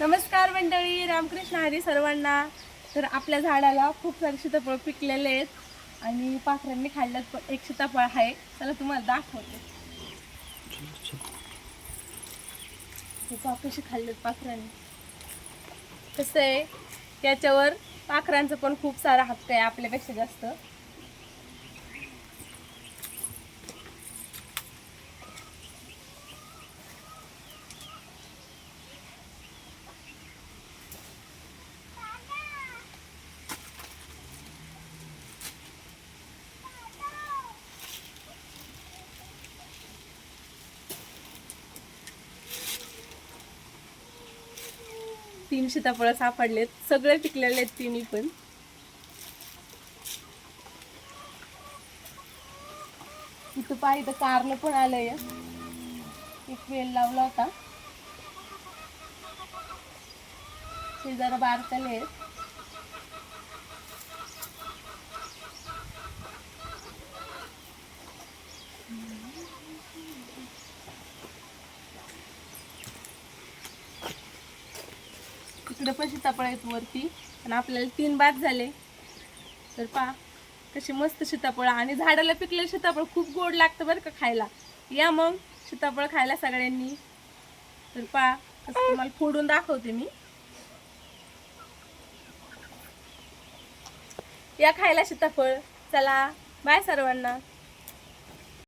नमस्कार मंडळी, रामकृष्ण हरी सर्वांना. तर आपल्या झाडाला खूप सारे सीताफळ पिकलेले आहेत आणि पाखरांनी खाल्ल्यात. पण एक सीताफळ आहे, चला तुम्हाला दाखवते. कशी खाल्लेत पाखरांनी. कसं आहे, त्याच्यावर पाखरांचं पण खूप सारा हक्क आहे आपल्यापेक्षा जास्त. तीन सीताफळ सापडलेत, सगळे पिकलेले आहेत तिन्ही पण. इथं पाहिजे कारलं पण आलंय, एक वेल लावला होता. ते जरा बारकाले आहेत. इकडे पण सीताफळ आहेत वरती, आणि आपल्याला 3 बाद झाले. तर पहा कशी मस्त सीताफळ, आणि झाडाला पिकलेलं सीताफळ खूप गोड लागतं बरं का खायला. या मग सीताफळ खायला सगळ्यांनी. तर पहा असं तुम्हाला फोडून दाखवते मी. या खायला सीताफळ. चला बाय सर्वांना.